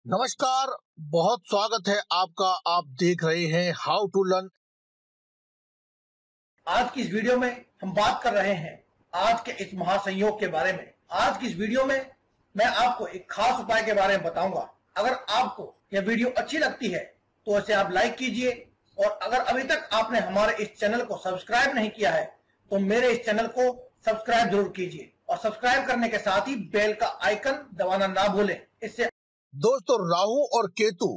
नमस्कार। बहुत स्वागत है आपका। आप देख रहे हैं हाउ टू लर्न। आज की इस वीडियो में हम बात कर रहे हैं आज के इस महासंयोग के बारे में। आज की इस वीडियो में मैं आपको एक खास उपाय के बारे में बताऊंगा। अगर आपको यह वीडियो अच्छी लगती है तो इसे आप लाइक कीजिए, और अगर अभी तक आपने हमारे इस चैनल को सब्सक्राइब नहीं किया है तो मेरे इस चैनल को सब्सक्राइब जरूर कीजिए, और सब्सक्राइब करने के साथ ही बेल का आइकन दबाना ना भूलें। इससे दोस्तों, राहु और केतु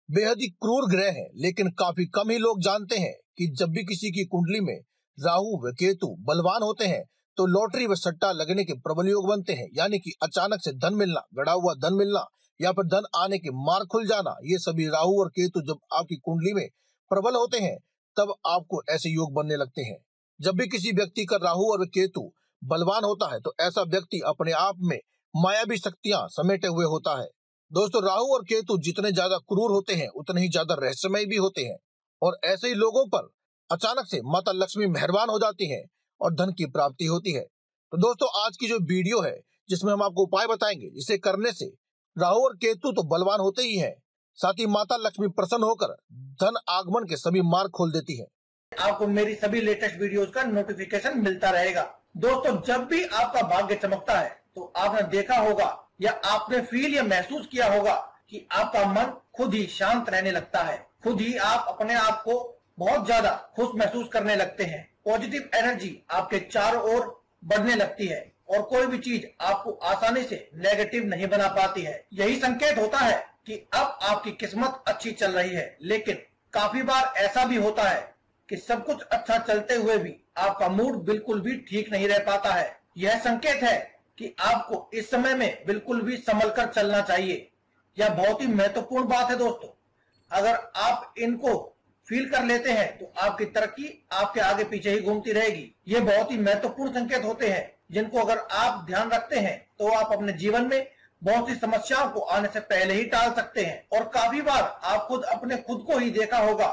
बेहद ही क्रूर ग्रह हैं, लेकिन काफी कम ही लोग जानते हैं कि जब भी किसी की कुंडली में राहु व केतु बलवान होते हैं तो लॉटरी व सट्टा लगने के प्रबल योग बनते हैं। यानी कि अचानक से धन मिलना, गड़ा हुआ धन मिलना या फिर धन आने के मार्ग खुल जाना, ये सभी राहु और केतु जब आपकी कुंडली में प्रबल होते हैं तब आपको ऐसे योग बनने लगते हैं। जब भी किसी व्यक्ति का राहु और केतु बलवान होता है तो ऐसा व्यक्ति अपने आप में मायावी शक्तियां समेटे हुए होता है। दोस्तों, राहु और केतु जितने ज्यादा क्रूर होते हैं उतने ही ज्यादा रहस्यमय भी होते हैं, और ऐसे ही लोगों पर अचानक से माता लक्ष्मी मेहरबान हो जाती है और धन की प्राप्ति होती है। तो दोस्तों, आज की जो वीडियो है जिसमें हम आपको उपाय बताएंगे जिसे करने से राहु और केतु तो बलवान होते ही हैं, साथ ही माता लक्ष्मी प्रसन्न होकर धन आगमन के सभी मार्ग खोल देती है। आपको मेरी सभी लेटेस्ट वीडियोस का नोटिफिकेशन मिलता रहेगा। दोस्तों, जब भी आपका भाग्य चमकता है तो आपने देखा होगा या आपने फील या महसूस किया होगा कि आपका मन खुद ही शांत रहने लगता है। खुद ही आप अपने आप को बहुत ज्यादा खुश महसूस करने लगते हैं। पॉजिटिव एनर्जी आपके चारों ओर बढ़ने लगती है और कोई भी चीज आपको आसानी से नेगेटिव नहीं बना पाती है। यही संकेत होता है कि अब आपकी किस्मत अच्छी चल रही है। लेकिन काफी बार ऐसा भी होता है कि सब कुछ अच्छा चलते हुए भी आपका मूड बिल्कुल भी ठीक नहीं रह पाता है। यह संकेत है कि आपको इस समय में बिल्कुल भी संभल कर चलना चाहिए। यह बहुत ही महत्वपूर्ण बात है दोस्तों। अगर आप इनको फील कर लेते हैं तो आपकी तरक्की आपके आगे पीछे ही घूमती रहेगी। ये बहुत ही महत्वपूर्ण संकेत होते हैं जिनको अगर आप ध्यान रखते हैं तो आप अपने जीवन में बहुत सी समस्याओं को आने से पहले ही टाल सकते हैं। और काफी बार आप अपने खुद को ही देखा होगा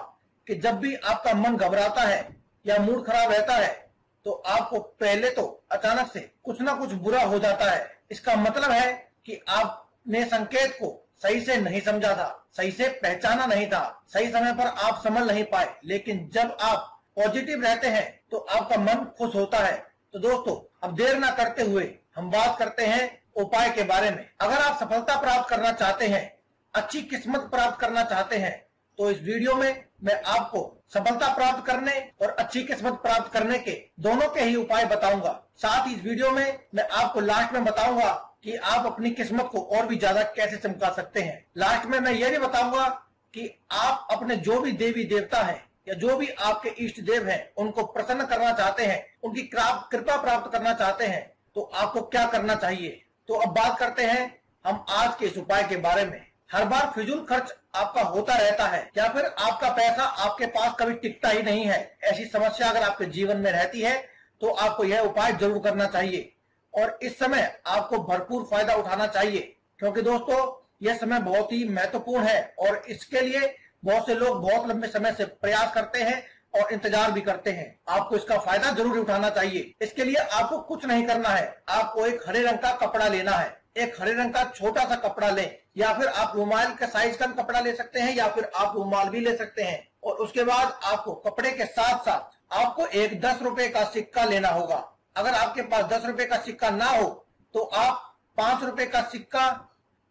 कि जब भी आपका मन घबराता है या मूड खराब रहता है तो आपको पहले तो अचानक से कुछ ना कुछ बुरा हो जाता है। इसका मतलब है कि आपने संकेत को सही से नहीं समझा था, सही से पहचाना नहीं था, सही समय पर आप समझ नहीं पाए। लेकिन जब आप पॉजिटिव रहते हैं तो आपका मन खुश होता है। तो दोस्तों, अब देर ना करते हुए हम बात करते हैं उपाय के बारे में। अगर आप सफलता प्राप्त करना चाहते हैं, अच्छी किस्मत प्राप्त करना चाहते हैं, तो इस वीडियो में मैं आपको सफलता प्राप्त करने और अच्छी किस्मत प्राप्त करने के दोनों के ही उपाय बताऊंगा। साथ ही इस वीडियो में मैं आपको लास्ट में बताऊंगा कि आप अपनी किस्मत को और भी ज्यादा कैसे चमका सकते हैं। लास्ट में मैं यह भी बताऊंगा कि आप अपने जो भी देवी देवता हैं या जो भी आपके इष्ट देव हैं उनको प्रसन्न करना चाहते हैं, उनकी कृपा प्राप्त करना चाहते हैं, तो आपको क्या करना चाहिए। तो अब बात करते हैं हम आज के इस उपाय के बारे में। हर बार फिजूल खर्च आपका होता रहता है या फिर आपका पैसा आपके पास कभी टिकता ही नहीं है, ऐसी समस्या अगर आपके जीवन में रहती है तो आपको यह उपाय जरूर करना चाहिए। और इस समय आपको भरपूर फायदा उठाना चाहिए, क्योंकि दोस्तों यह समय बहुत ही महत्वपूर्ण है और इसके लिए बहुत से लोग बहुत लंबे समय से प्रयास करते हैं और इंतजार भी करते हैं। आपको इसका फायदा जरूर उठाना चाहिए। इसके लिए आपको कुछ नहीं करना है। आपको एक हरे रंग का कपड़ा लेना है। एक हरे रंग का छोटा सा कपड़ा लें, या फिर आप रुमाल के साइज का कपड़ा ले सकते हैं, या फिर आप रुमाल भी ले सकते हैं। और उसके बाद आपको कपड़े के साथ साथ आपको एक 10 रुपए का सिक्का लेना होगा। अगर आपके पास 10 रुपए का सिक्का ना हो तो आप 5 रुपए का सिक्का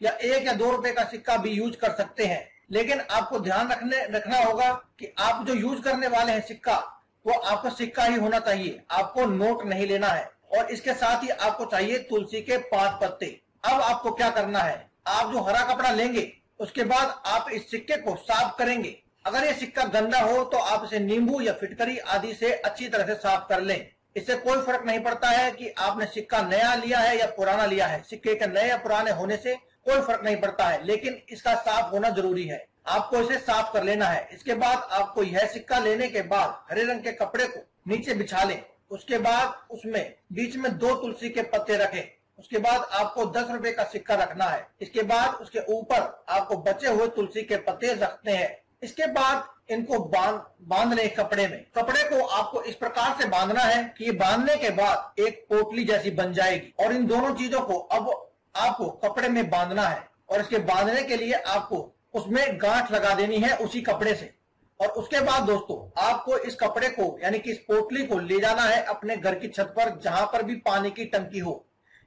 या 1 या 2 रुपए का सिक्का भी यूज कर सकते हैं। लेकिन आपको ध्यान रखना होगा कि आप जो यूज करने वाले हैं सिक्का, वो आपको सिक्का ही होना चाहिए। आपको नोट नहीं लेना है। और इसके साथ ही आपको चाहिए तुलसी के 5 पत्ते। अब आपको क्या करना है, आप जो हरा कपड़ा लेंगे उसके बाद आप इस सिक्के को साफ करेंगे। अगर ये सिक्का गंदा हो तो आप इसे नींबू या फिटकरी आदि से अच्छी तरह से साफ कर लें। इससे कोई फर्क नहीं पड़ता है कि आपने सिक्का नया लिया है या पुराना लिया है। सिक्के के नए या पुराने होने से कोई फर्क नहीं पड़ता है, लेकिन इसका साफ होना जरूरी है। आपको इसे साफ कर लेना है। इसके बाद आपको यह सिक्का लेने के बाद हरे रंग के कपड़े को नीचे बिछा लें। उसके बाद उसमें बीच में 2 तुलसी के पत्ते रखें। उसके बाद आपको 10 रुपए का सिक्का रखना है। इसके बाद उसके ऊपर आपको बचे हुए तुलसी के पत्ते रखते हैं। इसके बाद इनको बांध लें कपड़े में। कपड़े को आपको इस प्रकार से बांधना है कि ये बांधने के बाद एक पोटली जैसी बन जाएगी। और इन दोनों चीजों को अब आपको कपड़े में बांधना है और इसके बांधने के लिए आपको उसमें गांठ लगा देनी है उसी कपड़े से। और उसके बाद दोस्तों आपको इस कपड़े को यानी कि इस पोटली को ले जाना है अपने घर की छत पर, जहां पर भी पानी की टंकी हो,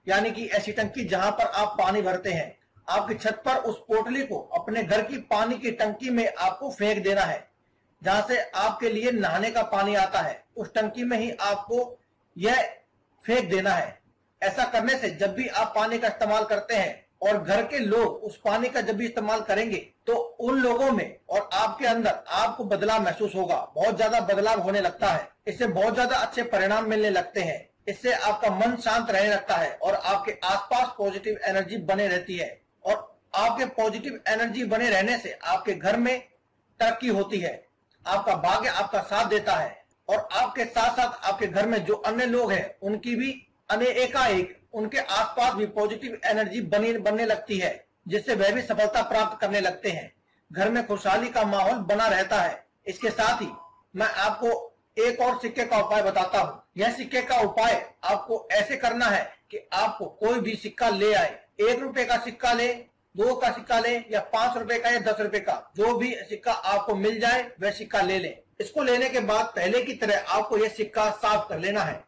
यानी कि ऐसी टंकी जहां पर आप पानी भरते हैं, आपकी छत पर उस पोटली को अपने घर की पानी की टंकी में आपको फेंक देना है। जहां से आपके लिए नहाने का पानी आता है उस टंकी में ही आपको यह फेंक देना है। ऐसा करने से जब भी आप पानी का इस्तेमाल करते हैं और घर के लोग उस पानी का जब भी इस्तेमाल करेंगे तो उन लोगों में और आपके अंदर आपको बदलाव महसूस होगा, बहुत ज्यादा बदलाव होने लगता है। इससे बहुत ज्यादा अच्छे परिणाम मिलने लगते हैं। इससे आपका मन शांत रहने लगता है और आपके आसपास पॉजिटिव एनर्जी बने रहती है। और आपके पॉजिटिव एनर्जी बने रहने से आपके घर में तरक्की होती है, आपका भाग्य आपका साथ देता है और आपके साथ साथ आपके घर में जो अन्य लोग हैं उनकी भी एकाएक उनके आसपास भी पॉजिटिव एनर्जी बनने लगती है, जिससे वह भी सफलता प्राप्त करने लगते हैं। घर में खुशहाली का माहौल बना रहता है। इसके साथ ही मैं आपको एक और सिक्के का उपाय बताता हूँ। यह सिक्के का उपाय आपको ऐसे करना है कि आपको कोई भी सिक्का ले आए, 1 रुपए का सिक्का ले, 2 का सिक्का ले या 5 रुपए का या 10 रुपए का, जो भी सिक्का आपको मिल जाए वह सिक्का ले लें। इसको लेने के बाद पहले की तरह आपको यह सिक्का साफ कर लेना है।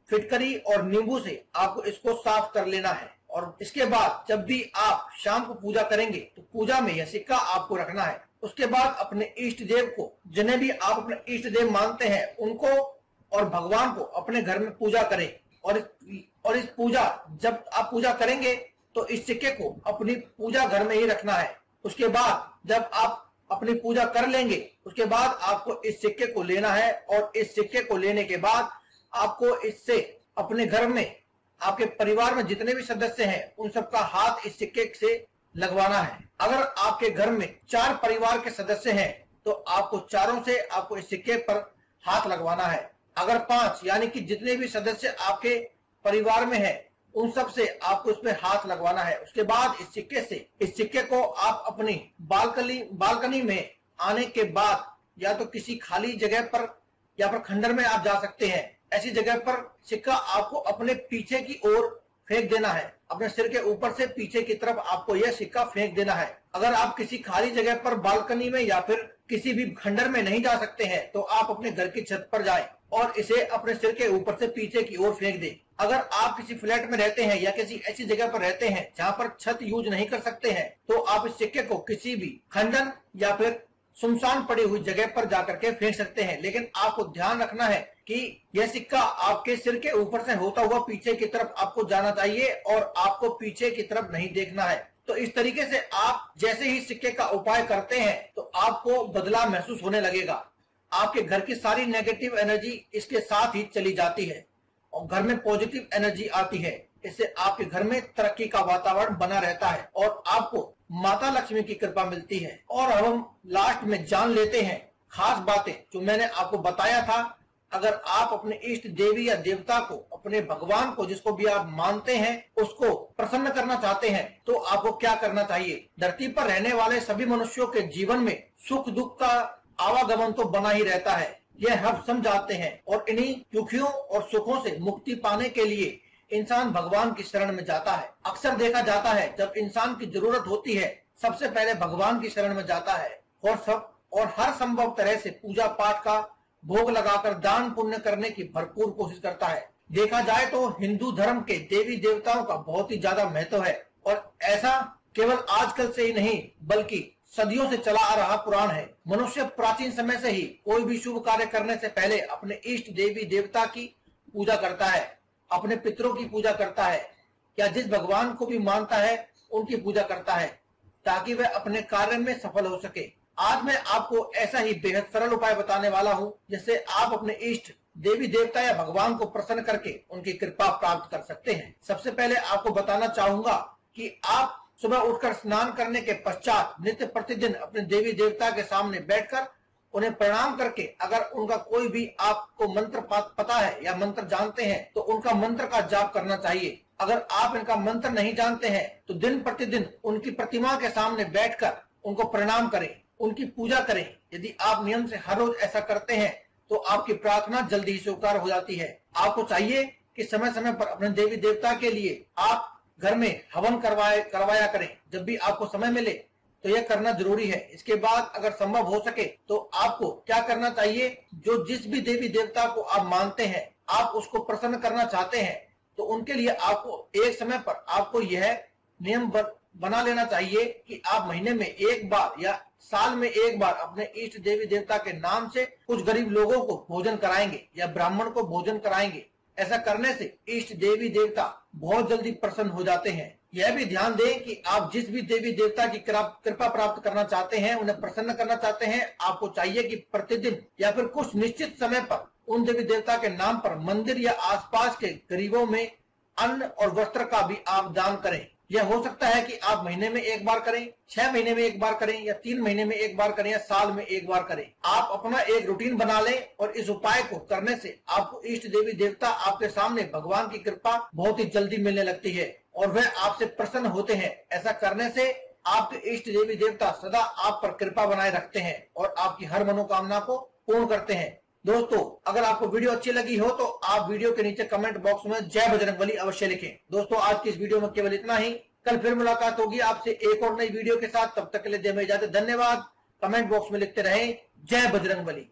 फिटकरी और नींबू से आपको इसको साफ कर लेना है। और इसके बाद जब भी आप शाम को पूजा करेंगे तो पूजा में यह सिक्का आपको रखना है। उसके बाद अपने इष्ट देव को, जिन्हें भी आप अपने इष्ट देव मानते हैं, उनको और भगवान को अपने घर में पूजा करें। और इस पूजा जब आप पूजा करेंगे तो इस सिक्के को अपनी पूजा घर में ही रखना है। उसके बाद जब आप अपनी पूजा कर लेंगे उसके बाद आपको इस सिक्के को लेना है और इस सिक्के को लेने के बाद आपको इससे अपने घर में आपके परिवार में जितने भी सदस्य हैं उन सबका हाथ इस सिक्के से लगवाना है। अगर आपके घर में 4 परिवार के सदस्य हैं तो आपको चारों से आपको इस सिक्के पर हाथ लगवाना है। अगर 5 यानी कि जितने भी सदस्य आपके परिवार में हैं उन सब से आपको इसमें हाथ लगवाना है। उसके बाद इस सिक्के को आप अपनी बालकनी में आने के बाद या तो किसी खाली जगह पर या फिर खंडर में आप जा सकते हैं। ऐसी जगह पर सिक्का आपको अपने पीछे की ओर फेंक देना है। अपने सिर के ऊपर से पीछे की तरफ आपको यह सिक्का फेंक देना है। अगर आप किसी खाली जगह पर बालकनी में या फिर किसी भी खंडर में नहीं जा सकते हैं तो आप अपने घर की छत पर जाएं और इसे अपने सिर के ऊपर से पीछे की ओर फेंक दें। अगर आप किसी फ्लैट में रहते हैं या किसी ऐसी जगह पर रहते हैं जहां पर छत यूज नहीं कर सकते हैं तो आप इस सिक्के को किसी भी खंडन या फिर सुनसान पड़ी हुई जगह पर जाकर के फेंक सकते हैं। लेकिन आपको ध्यान रखना है कि यह सिक्का आपके सिर के ऊपर से होता हुआ पीछे की तरफ आपको जाना चाहिए और आपको पीछे की तरफ नहीं देखना है। तो इस तरीके से आप जैसे ही सिक्के का उपाय करते हैं तो आपको बदलाव महसूस होने लगेगा। आपके घर की सारी नेगेटिव एनर्जी इसके साथ ही चली जाती है और घर में पॉजिटिव एनर्जी आती है। इससे आपके घर में तरक्की का वातावरण बना रहता है और आपको माता लक्ष्मी की कृपा मिलती है। और अब हम लास्ट में जान लेते हैं खास बातें जो मैंने आपको बताया था। अगर आप अपने इष्ट देवी या देवता को, अपने भगवान को, जिसको भी आप मानते हैं, उसको प्रसन्न करना चाहते हैं तो आपको क्या करना चाहिए। धरती पर रहने वाले सभी मनुष्यों के जीवन में सुख दुख का आवागमन तो बना ही रहता है, यह हम समझाते हैं। और इन्हीं दुखियों और सुखों से मुक्ति पाने के लिए इंसान भगवान की शरण में जाता है। अक्सर देखा जाता है जब इंसान की जरूरत होती है सबसे पहले भगवान की शरण में जाता है और हर संभव तरह से पूजा पाठ का भोग लगाकर दान पुण्य करने की भरपूर कोशिश करता है। देखा जाए तो हिंदू धर्म के देवी देवताओं का बहुत ही ज्यादा महत्व है और ऐसा केवल आजकल से ही नहीं बल्कि सदियों से चला आ रहा पुराण है। मनुष्य प्राचीन समय से ही कोई भी शुभ कार्य करने से पहले अपने इष्ट देवी देवता की पूजा करता है, अपने पितरों की पूजा करता है या जिस भगवान को भी मानता है उनकी पूजा करता है ताकि वह अपने कार्य में सफल हो सके। आज मैं आपको ऐसा ही बेहद सरल उपाय बताने वाला हूँ जिससे आप अपने इष्ट देवी देवता या भगवान को प्रसन्न करके उनकी कृपा प्राप्त कर सकते हैं। सबसे पहले आपको बताना चाहूंगा कि आप सुबह उठकर स्नान करने के पश्चात नित्य प्रतिदिन अपने देवी देवता के सामने बैठकर उन्हें प्रणाम करके अगर उनका कोई भी आपको मंत्र पता है या मंत्र जानते हैं तो उनका मंत्र का जाप करना चाहिए। अगर आप इनका मंत्र नहीं जानते हैं तो दिन प्रतिदिन उनकी प्रतिमा के सामने बैठकर उनको प्रणाम करें, उनकी पूजा करें। यदि आप नियम से हर रोज ऐसा करते हैं तो आपकी प्रार्थना जल्दी ही स्वीकार हो जाती है। आपको चाहिए कि समय समय पर अपने देवी देवता के लिए आप घर में हवन करवाया करें जब भी आपको समय मिले, तो यह करना जरूरी है। इसके बाद अगर संभव हो सके तो आपको क्या करना चाहिए, जो जिस भी देवी देवता को आप मानते हैं, आप उसको प्रसन्न करना चाहते हैं, तो उनके लिए आपको एक समय पर आपको यह नियम बना लेना चाहिए कि आप महीने में एक बार या साल में एक बार अपने इष्ट देवी देवता के नाम से कुछ गरीब लोगों को भोजन कराएंगे या ब्राह्मण को भोजन कराएंगे। ऐसा करने से इष्ट देवी देवता बहुत जल्दी प्रसन्न हो जाते हैं। यह भी ध्यान दें कि आप जिस भी देवी देवता की कृपा प्राप्त करना चाहते हैं, उन्हें प्रसन्न करना चाहते हैं, आपको चाहिए कि प्रतिदिन या फिर कुछ निश्चित समय पर उन देवी देवता के नाम पर मंदिर या आसपास के गरीबों में अन्न और वस्त्र का भी आप दान करें। यह हो सकता है कि आप महीने में एक बार करें, 6 महीने में एक बार करें, या 3 महीने में एक बार करें, या साल में एक बार करें। आप अपना एक रूटीन बना लें और इस उपाय को करने से आपको इष्ट देवी देवता आपके सामने भगवान की कृपा बहुत ही जल्दी मिलने लगती है और वह आपसे प्रसन्न होते हैं। ऐसा करने से आपके इष्ट देवी देवता सदा आप पर कृपा बनाए रखते हैं और आपकी हर मनोकामना को पूर्ण करते हैं। दोस्तों, अगर आपको वीडियो अच्छी लगी हो तो आप वीडियो के नीचे कमेंट बॉक्स में जय बजरंगबली अवश्य लिखें। दोस्तों, आज की इस वीडियो में केवल इतना ही। कल फिर मुलाकात होगी आपसे एक और नई वीडियो के साथ। तब तक के लिए दें इजाजत। धन्यवाद। कमेंट बॉक्स में लिखते रहें जय बजरंगबली।